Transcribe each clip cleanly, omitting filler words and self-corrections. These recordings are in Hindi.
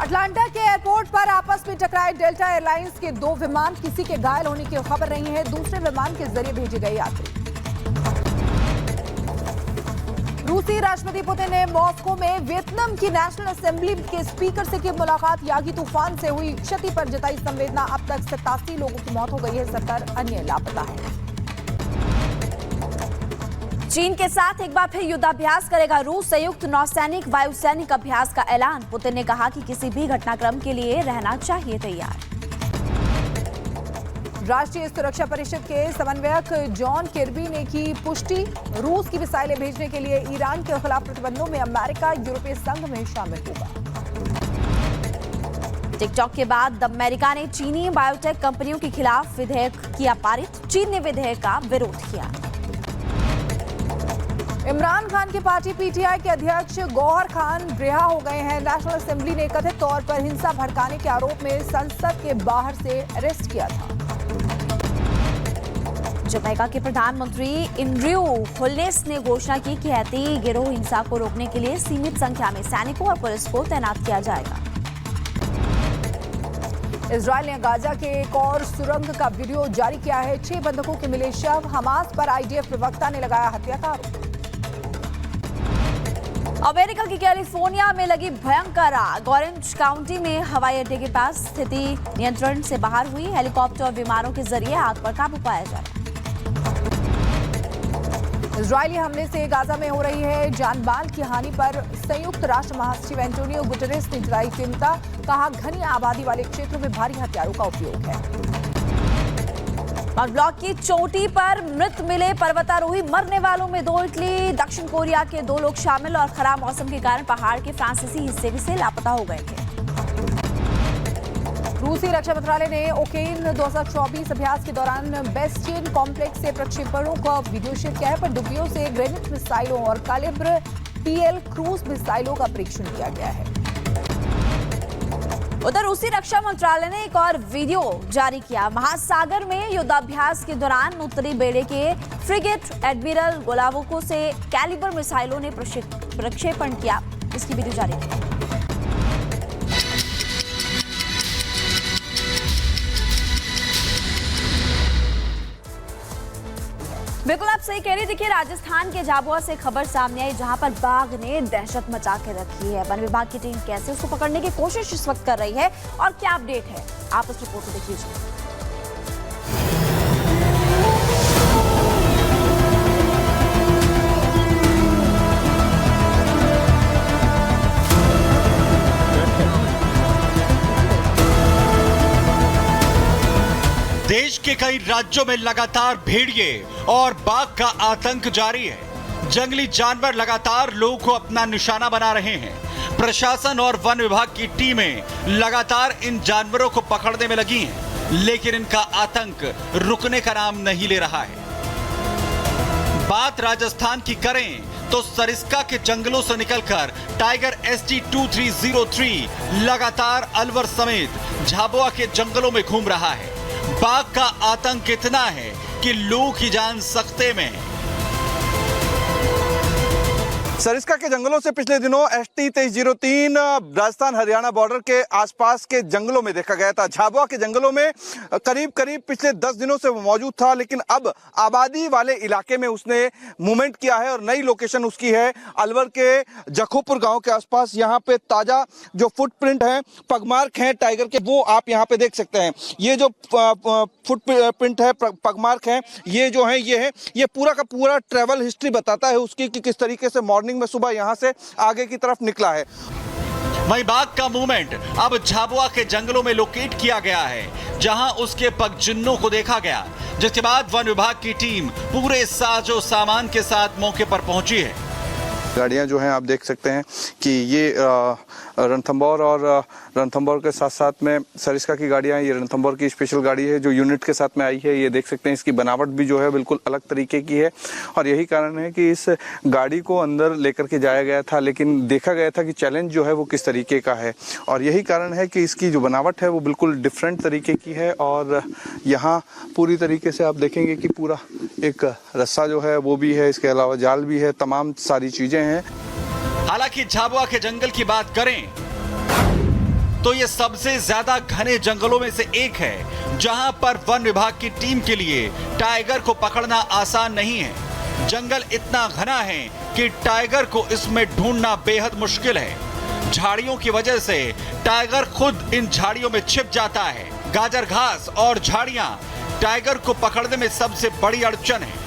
अटलांटा के एयरपोर्ट पर आपस में टकराए डेल्टा एयरलाइंस के 2 विमान। किसी के घायल होने की खबर नहीं है। दूसरे विमान के जरिए भेजे गए यात्री। रूसी राष्ट्रपति पुतिन ने मॉस्को में वियतनाम की नेशनल असेंबली के स्पीकर से की मुलाकात। यागी तूफान से हुई क्षति पर जताई संवेदना। अब तक 87 लोगों की मौत हो गई है, 70 अन्य लापता हैं। चीन के साथ एक बार फिर युद्धाभ्यास करेगा रूस। संयुक्त नौसैनिक वायुसैनिक अभ्यास का ऐलान। पुतिन ने कहा कि किसी भी घटनाक्रम के लिए रहना चाहिए तैयार। राष्ट्रीय सुरक्षा परिषद के समन्वयक जॉन किर्बी ने की पुष्टि। रूस की मिसाइलें भेजने के लिए ईरान के खिलाफ प्रतिबंधों में अमेरिका यूरोपीय संघ में शामिल होगा। टिकटॉक के बाद अमेरिका ने चीनी बायोटेक कंपनियों के खिलाफ विधेयक किया पारित। चीन ने विधेयक का विरोध किया। इमरान खान की पार्टी पीटीआई के अध्यक्ष गौहर खान रिहा हो गए हैं। नेशनल असेंबली ने कथित तौर पर हिंसा भड़काने के आरोप में संसद के बाहर से अरेस्ट किया था। जमैका के प्रधानमंत्री एंड्रयू होल्नेस ने घोषणा की कि हैती गिरोह हिंसा को रोकने के लिए सीमित संख्या में सैनिकों और पुलिस को तैनात किया जाएगा। इजरायल ने गाजा के एक और सुरंग का वीडियो जारी किया है। 6 बंधकों के मिले शव। हमास पर आईडीएफ प्रवक्ता ने लगाया हत्या का आरोप। अमेरिका की कैलिफोर्निया में लगी भयंकर आग। ऑरेंज काउंटी में हवाई अड्डे के पास स्थिति नियंत्रण से बाहर हुई। हेलीकॉप्टर और विमानों के जरिए आग पर काबू पाया जा रहा है। इजरायली हमले से गाजा में हो रही है जान माल की हानि पर संयुक्त राष्ट्र महासचिव एंटोनियो गुटेरेस ने जताई चिंता। कहा घनी आबादी वाले क्षेत्रों में भारी हथियारों का उपयोग है। और ब्लॉक की चोटी पर मृत मिले पर्वतारोही। मरने वालों में 2 इटली दक्षिण कोरिया के 2 लोग शामिल और खराब मौसम के कारण पहाड़ के फ्रांसीसी हिस्से भी से लापता हो गए थे। रूसी रक्षा मंत्रालय ने ओकेन 2024 अभ्यास के दौरान बेस्टियन कॉम्प्लेक्स से प्रक्षेपणों का वीडियो शेयर किया है। पनडुब्बियों से ग्रेनेड मिसाइलों और कैलिब्र PL क्रूज मिसाइलों का परीक्षण किया गया है। उधर रूसी रक्षा मंत्रालय ने एक और वीडियो जारी किया। महासागर में युद्धाभ्यास के दौरान उत्तरी बेड़े के फ्रिगेट एडमिरल गोलावोको से कैलिबर मिसाइलों ने प्रक्षेपण किया। इसकी वीडियो जारी की। बिल्कुल आप सही कह रही। देखिए राजस्थान के झाबुआ से खबर सामने आई जहां पर बाघ ने दहशत मचा के रखी है। वन विभाग की टीम कैसे उसको पकड़ने की कोशिश इस वक्त कर रही है और क्या अपडेट है, आप उस रिपोर्ट को देख लीजिए। देश के कई राज्यों में लगातार भेड़िए और बाघ का आतंक जारी है। जंगली जानवर लगातार लोगों को अपना निशाना बना रहे हैं। प्रशासन और वन विभाग की टीमें लगातार इन जानवरों को पकड़ने में लगी हैं, लेकिन इनका आतंक रुकने का नाम नहीं ले रहा है। बात राजस्थान की करें तो सरिस्का के जंगलों से निकलकर टाइगर ST 2303 लगातार अलवर समेत झाबुआ के जंगलों में घूम रहा है। बाघ का आतंक इतना है कि लोगों की जान सकते में है। सरिस्का के जंगलों से पिछले दिनों ST 2303 राजस्थान हरियाणा बॉर्डर के आसपास के जंगलों में देखा गया था। झाबुआ के जंगलों में करीब पिछले 10 दिनों से वो मौजूद था, लेकिन अब आबादी वाले इलाके में उसने मूवमेंट किया है और नई लोकेशन उसकी है अलवर के जखोपुर गांव के आसपास। यहाँ पे ताजा जो फुटप्रिंट है, पगमार्क हैं टाइगर के, वो आप यहाँ पे देख सकते हैं। ये जो फुटप्रिंट है, पगमार्क है, ये जो है ये पूरा का पूरा ट्रेवल हिस्ट्री बताता है उसकी कि किस तरीके से मॉर्निंग में सुबह यहां से आगे की तरफ निकला है। वहीं बाघ का मूवमेंट अब झाबुआ के जंगलों में लोकेट किया गया है, जहां उसके पगजिन्नों को देखा गया, जिसके बाद वन विभाग की टीम पूरे साजो सामान के साथ मौके पर पहुंची है। गाड़ियां जो हैं आप देख सकते हैं कि ये रणथंभौर और रणथंभौर के साथ साथ में सरिस्का की गाड़ियां, ये रणथंभौर की स्पेशल गाड़ी है जो यूनिट के साथ में आई है। ये देख सकते हैं इसकी बनावट भी जो है बिल्कुल अलग तरीके की है और यही कारण है कि इस गाड़ी को अंदर लेकर के जाया गया था, लेकिन देखा गया था कि चैलेंज जो है वो किस तरीके का है और यही कारण है कि इसकी जो बनावट है वो बिल्कुल डिफरेंट तरीके की है। और यहाँ पूरी तरीके से आप देखेंगे कि पूरा एक रस्सा जो है वो भी है, इसके अलावा जाल भी है, तमाम सारी चीजें हैं। हालांकि झाबुआ के जंगल की बात करें तो ये सबसे ज्यादा घने जंगलों में से एक है, जहां पर वन विभाग की टीम के लिए टाइगर को पकड़ना आसान नहीं है। जंगल इतना घना है कि टाइगर को इसमें ढूंढना बेहद मुश्किल है। झाड़ियों की वजह से टाइगर खुद इन झाड़ियों में छिप जाता है। गाजर घास और झाड़ियां टाइगर को पकड़ने में सबसे बड़ी अड़चन है।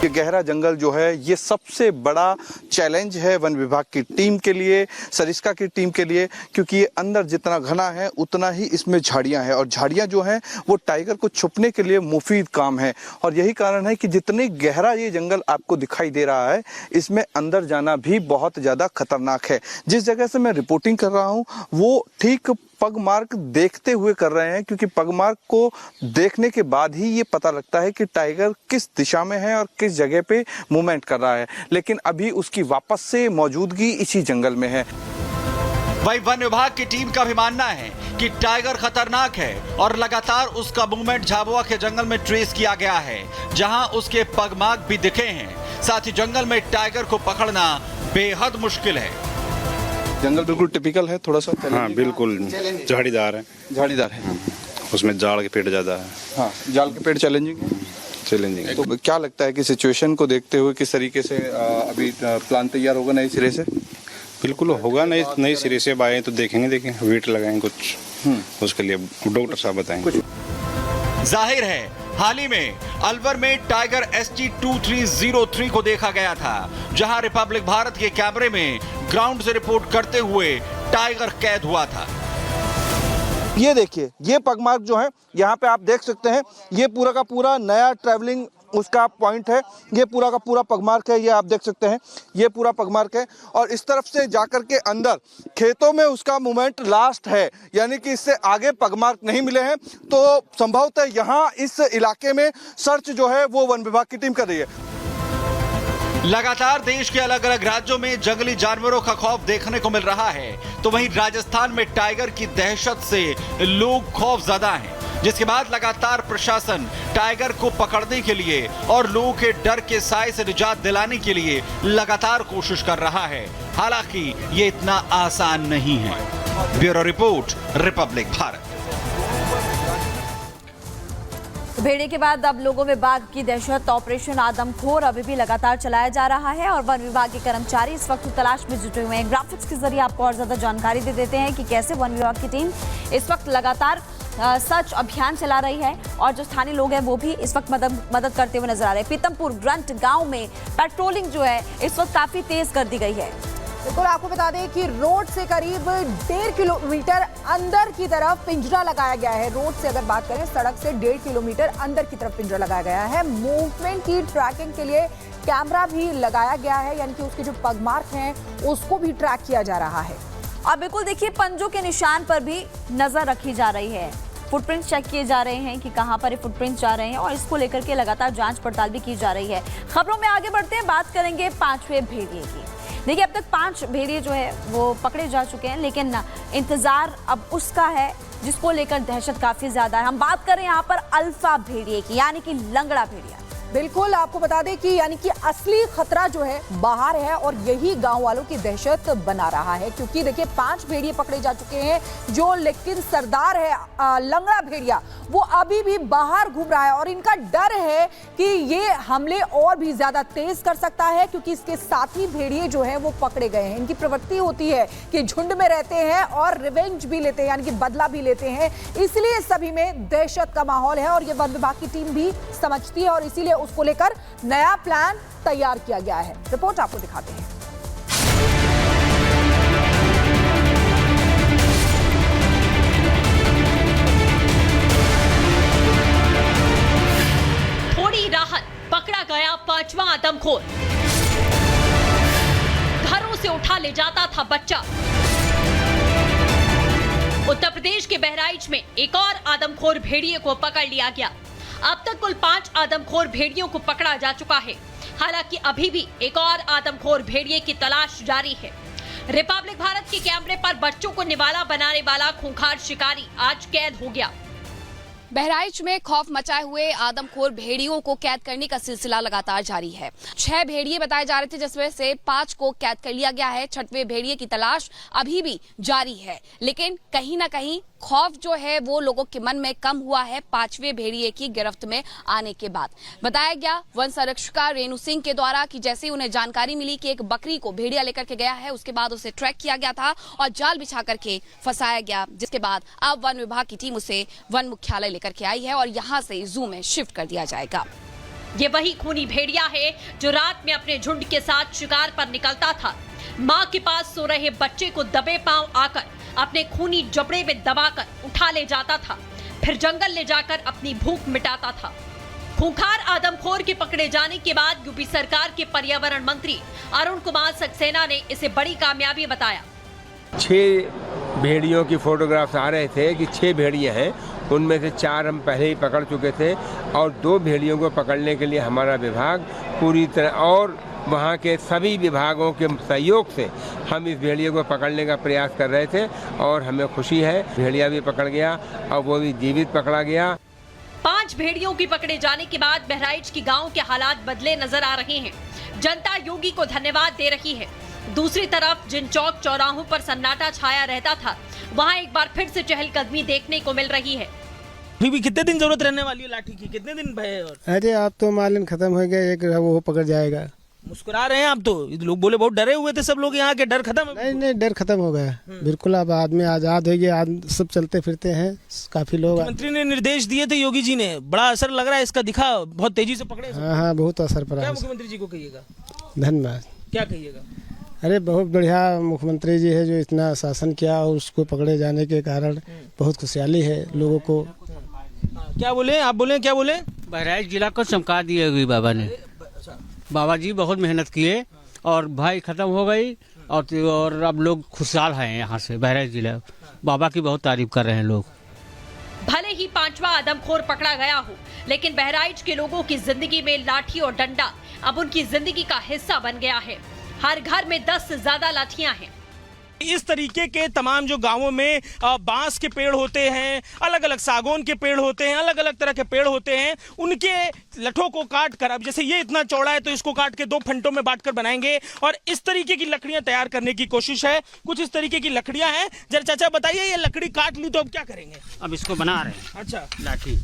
ये गहरा जंगल जो है ये सबसे बड़ा चैलेंज है वन विभाग की टीम के लिए, सरिस्का की टीम के लिए, क्योंकि ये अंदर जितना घना है उतना ही इसमें झाड़ियां हैं और झाड़ियां जो हैं वो टाइगर को छुपने के लिए मुफीद काम है। और यही कारण है कि जितनी गहरा ये जंगल आपको दिखाई दे रहा है इसमें अंदर जाना भी बहुत ज़्यादा खतरनाक है। जिस जगह से मैं रिपोर्टिंग कर रहा हूँ वो ठीक पगमार्क देखते हुए कर रहे हैं, क्योंकि पगमार्क को देखने के बाद ही ये पता लगता है कि टाइगर किस दिशा में है और किस जगह पे मूवमेंट कर रहा है। लेकिन अभी उसकी वापस से मौजूदगी इसी जंगल में है। वही वन विभाग की टीम का भी मानना है कि टाइगर खतरनाक है और लगातार उसका मूवमेंट झाबुआ के जंगल में ट्रेस किया गया है, जहां उसके पगमार्क भी दिखे हैं। साथ ही जंगल में टाइगर को पकड़ना बेहद मुश्किल है। जंगल बिल्कुल टिपिकल है, थोड़ा सा हाँ बिल्कुल झाड़ीदार है। झाड़ीदार है, उसमें जाड़ के पेड़ ज्यादा है। हाँ, जाल के पेड़ चैलेंजिंग चैलेंजिंग। तो क्या लगता है कि सिचुएशन को देखते हुए किस तरीके से अभी प्लान तैयार होगा नए सिरे से? बिल्कुल होगा, नई सिरे से आए तो देखेंगे वेट लगाएंगे कुछ, उसके लिए डॉक्टर साहब बताएंगे। जाहिर है हाल ही में अलवर में टाइगर ST2303 को देखा गया था, जहां रिपब्लिक भारत के कैमरे में ग्राउंड से रिपोर्ट करते हुए टाइगर कैद हुआ था। ये देखिए, ये पगमार्क जो है यहाँ पे आप देख सकते हैं, ये पूरा का पूरा नया ट्रैवलिंग उसका पॉइंट है। ये पूरा का पूरा पगमार्क है, ये आप देख सकते हैं, ये पूरा पगमार्क है। और इस तरफ से जाकर के अंदर खेतों में उसका मूवमेंट लास्ट है, यानी कि इससे आगे पगमार्क नहीं मिले हैं। तो संभवतः यहाँ इस इलाके में सर्च जो है वो वन विभाग की टीम कर रही है। लगातार देश के अलग अलग राज्यों में जंगली जानवरों का खौफ देखने को मिल रहा है, तो वहीं राजस्थान में टाइगर की दहशत से लोग खौफजदा हैं, जिसके बाद लगातार प्रशासन टाइगर को पकड़ने के लिए और लोगों के डर के साए से निजात दिलाने के लिए लगातार कोशिश कर रहा है। हालांकि ये इतना आसान नहीं है। Bureau report, Republic Bharat. भेड़िए के बाद अब लोगों में बाघ की दहशत। ऑपरेशन आदमखोर अभी भी लगातार चलाया जा रहा है और वन विभाग के कर्मचारी इस वक्त तलाश में जुटे हुए हैं। ग्राफिक्स के जरिए आपको और ज्यादा जानकारी दे देते हैं कि कैसे वन विभाग की टीम इस वक्त लगातार सर्च अभियान चला रही है और जो स्थानीय लोग हैं वो भी इस वक्त मदद करते हुए नजर आ रहे हैं। पीतमपुर ग्रंट गांव में पेट्रोलिंग जो है इस वक्त काफी तेज कर दी गई है। बिल्कुल, आपको बता दें कि रोड से करीब 1.5 किलोमीटर अंदर की तरफ पिंजरा लगाया गया है। रोड से अगर बात करें, सड़क से 1.5 किलोमीटर अंदर की तरफ पिंजरा लगाया गया है। मूवमेंट की ट्रैकिंग के लिए कैमरा भी लगाया गया है, यानी कि उसके जो पगमार्क हैं उसको भी ट्रैक किया जा रहा है। और बिल्कुल देखिए, पंजों के निशान पर भी नजर रखी जा रही है। फुटप्रिंट चेक किए जा रहे हैं कि कहां पर ये फुटप्रिंट जा रहे हैं और इसको लेकर के लगातार जांच पड़ताल भी की जा रही है। खबरों में आगे बढ़ते हैं, बात करेंगे 5वें भेड़िए की। देखिए, अब तक 5 भेड़िए जो है वो पकड़े जा चुके हैं, लेकिन इंतजार अब उसका है जिसको लेकर दहशत काफी ज्यादा है। हम बात करें यहाँ पर अल्फा भेड़िए की, यानी कि लंगड़ा भेड़िया। बिल्कुल, आपको बता दें कि यानी कि असली खतरा जो है बाहर है और यही गांव वालों की दहशत बना रहा है, क्योंकि देखिए 5 भेड़िए पकड़े जा चुके हैं जो, लेकिन सरदार है लंगड़ा भेड़िया वो अभी भी बाहर घूम रहा है और इनका डर है कि ये हमले और भी ज्यादा तेज कर सकता है, क्योंकि इसके साथी भेड़िए जो है वो पकड़े गए हैं। इनकी प्रवृत्ति होती है कि झुंड में रहते हैं और रिवेंज भी लेते हैं, यानी कि बदला भी लेते हैं, इसलिए सभी में दहशत का माहौल है और ये वन विभाग की टीम भी समझती है और इसीलिए उसको लेकर नया प्लान तैयार किया गया है। रिपोर्ट आपको दिखाते हैं। थोड़ी राहत, पकड़ा गया 5वां आदमखोर। घरों से उठा ले जाता था बच्चा। उत्तर प्रदेश के बहराइच में एक और आदमखोर भेड़िए को पकड़ लिया गया। अब तक कुल 5 आदमखोर भेड़ियों को पकड़ा जा चुका है। हालांकि अभी भी एक और आदमखोर भेड़िए की तलाश जारी है। रिपब्लिक भारत के कैमरे पर बच्चों को निवाला बनाने वाला खूंखार शिकारी आज कैद हो गया। बहराइच में खौफ मचाए हुए आदमखोर भेड़ियों को कैद करने का सिलसिला लगातार जारी है। 6 भेड़िए बताए जा रहे थे, जिसमें से 5 को कैद कर लिया गया है। 6वें भेड़िए की तलाश अभी भी जारी है, लेकिन कहीं ना कहीं खौफ जो है वो लोगों के मन में कम हुआ है 5वें भेड़िए की गिरफ्त में आने के बाद। बताया गया वन संरक्षिका रेणु सिंह के द्वारा कि जैसे ही उन्हें जानकारी मिली कि एक बकरी को भेड़िया लेकर के गया है, उसके बाद उसे ट्रैक किया गया था और जाल बिछा करके फंसाया गया, जिसके बाद अब वन विभाग की टीम उसे वन मुख्यालय लेकर के आई है और यहाँ से जू में शिफ्ट कर दिया जाएगा। ये वही खूनी भेड़िया है जो रात में अपने झुंड के साथ शिकार पर निकलता था। मां के पास सो रहे बच्चे को दबे पांव आकर अपने खूनी जबड़े में दबाकर उठा ले जाता था, फिर जंगल ले जाकर अपनी भूख मिटाता था। खूंखार आदमखोर के पकड़े जाने के बाद यूपी सरकार के पर्यावरण मंत्री अरुण कुमार सक्सेना ने इसे बड़ी कामयाबी बताया। 6 भेड़ियों की फोटोग्राफ्स आ रहे थे कि 6 भेड़िए हैं, उनमें से 4 हम पहले ही पकड़ चुके थे और 2 भेड़ियों को पकड़ने के लिए हमारा विभाग पूरी तरह और वहाँ के सभी विभागों के सहयोग से हम इस भेड़िए को पकड़ने का प्रयास कर रहे थे और हमें खुशी है भेड़िया भी पकड़ गया और वो भी जीवित पकड़ा गया। 5 भेड़ियों की पकड़े जाने के बाद बहराइच की गांव के हालात बदले नजर आ रहे हैं। जनता योगी को धन्यवाद दे रही है। दूसरी तरफ जिन चौक चौराहों पर सन्नाटा छाया रहता था, वहां एक बार फिर से चहलकदमी देखने को मिल रही है। अभी भी कितने दिन जरूरत रहने वाली है लाठी की? कितने दिन भय? और अरे आप तो मालूम खत्म हो गया, एक वो पकड़ जाएगा। मुस्कुरा रहे हैं आप तो, लोग बोले बहुत डरे हुए थे सब लोग यहाँ के, डर खत्म? नहीं, डर खत्म हो गया बिल्कुल। अब आदमी आजाद हो गया, सब चलते फिरते हैं। काफी लोग, मंत्री ने निर्देश दिए थे योगी जी ने, बड़ा असर लग रहा है इसका, दिखा बहुत तेजी से पकड़े। हाँ, बहुत असर पड़ा। क्या मुख्यमंत्री जी को कहिएगा? धन्यवाद। क्या कहिएगा? अरे बहुत बढ़िया मुख्यमंत्री जी है जो इतना शासन किया और उसको पकड़े जाने के कारण बहुत खुशहाली है लोगों को। क्या बोले आप? बोले क्या बोले? बहराइच जिला को चमका दिए हुई बाबा ने। बाबा जी बहुत मेहनत किए और भाई खत्म हो गई और अब लोग खुशहाल हैं यहाँ से। बहराइच जिला बाबा की बहुत तारीफ कर रहे हैं लोग। भले ही 5वां आदमखोर पकड़ा गया हो, लेकिन बहराइच के लोगों की जिंदगी में लाठी और डंडा अब उनकी जिंदगी का हिस्सा बन गया है। हर घर में 10 से ज्यादा लाठियां हैं। इस तरीके के तमाम जो गांवों में बांस के पेड़ होते हैं, अलग अलग सागौन के पेड़ होते हैं, अलग अलग तरह के पेड़ होते हैं, उनके लठों को काट कर, अब जैसे ये इतना चौड़ा है तो इसको काट के 2 फंटों में बांट कर बनाएंगे और इस तरीके की लकड़ियां तैयार करने की कोशिश है। कुछ इस तरीके की लकड़ियां हैं। जरा चाचा बताइए, ये लकड़ी काट ली तो अब क्या करेंगे? अब इसको बना रहे हैं। अच्छा, लाठी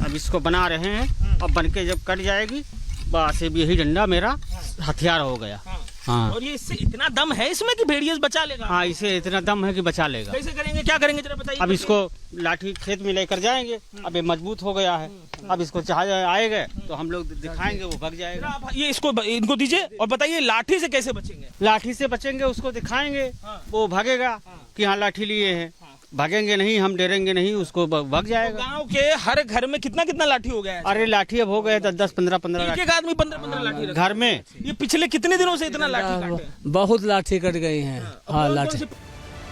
अब इसको बना रहे हैं और बन के जब कट जाएगी बस यही डंडा मेरा हथियार हो गया। हाँ। और ये इससे इतना दम है इसमें कि भेड़िया बचा लेगा? हाँ, इसे इतना दम है कि बचा लेगा। कैसे करेंगे, क्या करेंगे जरा बताइए। अब इसको लाठी खेत में लेकर जाएंगे, अब ये मजबूत हो गया है, अब इसको चाह आएगा तो हम लोग दिखाएंगे, वो भाग जाएगा। ये इसको इनको दीजिए और बताइए लाठी से कैसे बचेंगे? लाठी से बचेंगे, उसको दिखाएंगे, वो भागेगा कि हाँ लाठी लिए हैं। भागेंगे नहीं, हम डरेंगे नहीं, उसको भाग जाएगा। तो गांव के हर घर में कितना लाठी हो गया है? अरे लाठी अब हो गए 10 15 एक आदमी 15 लाठी घर में। ये पिछले कितने दिनों से इतना लाठी काटे? बहुत लाठी कट गई है। हाँ, लाठी।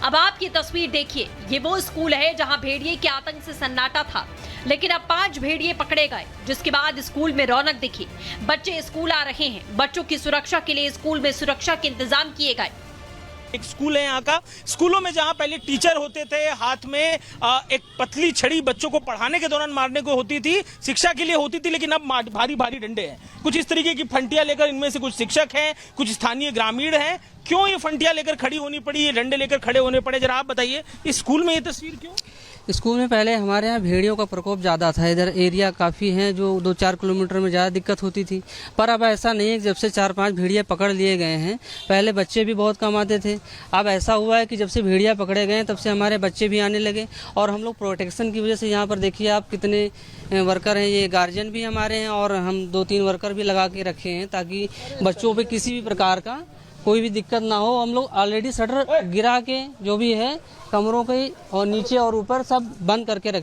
अब आप ये तस्वीर देखिए, ये वो स्कूल है जहां भेड़िए के आतंक से सन्नाटा था, लेकिन अब 5 भेड़िए पकड़े गए, जिसके बाद स्कूल में रौनक दिखी। बच्चे स्कूल आ रहे हैं। बच्चों की सुरक्षा के लिए स्कूल में सुरक्षा के इंतजाम किए गए। एक स्कूल है यहाँ का। स्कूलों में जहाँ पहले टीचर होते थे, हाथ में एक पतली छड़ी बच्चों को पढ़ाने के दौरान मारने को होती थी, शिक्षा के लिए होती थी, लेकिन अब भारी भारी डंडे हैं। कुछ इस तरीके की फंटियां लेकर, इनमें से कुछ शिक्षक हैं, कुछ स्थानीय ग्रामीण हैं। क्यों ये फंटियां लेकर खड़ी होनी पड़ी, ये डंडे लेकर खड़े होने पड़े, जरा आप बताइए। इस स्कूल में ये तस्वीर क्यों? स्कूल में पहले हमारे यहाँ भेड़ियों का प्रकोप ज़्यादा था। इधर एरिया काफ़ी है जो 2-4 किलोमीटर में ज़्यादा दिक्कत होती थी, पर अब ऐसा नहीं है। जब से 4-5 भेड़िया पकड़ लिए गए हैं, पहले बच्चे भी बहुत कम आते थे, अब ऐसा हुआ है कि जब से भेड़िया पकड़े गए तब से हमारे बच्चे भी आने लगे। और हम लोग प्रोटेक्शन की वजह से यहाँ पर देखिए आप कितने वर्कर हैं, ये गार्जियन भी हमारे हैं और हम 2-3 वर्कर भी लगा के रखे हैं ताकि बच्चों पर किसी भी प्रकार का कोई भी दिक्कत ना हो। हम लोग ऑलरेडी शटर गिरा के जो भी है कमरों के और नीचे और ऊपर सब बंद करके रखते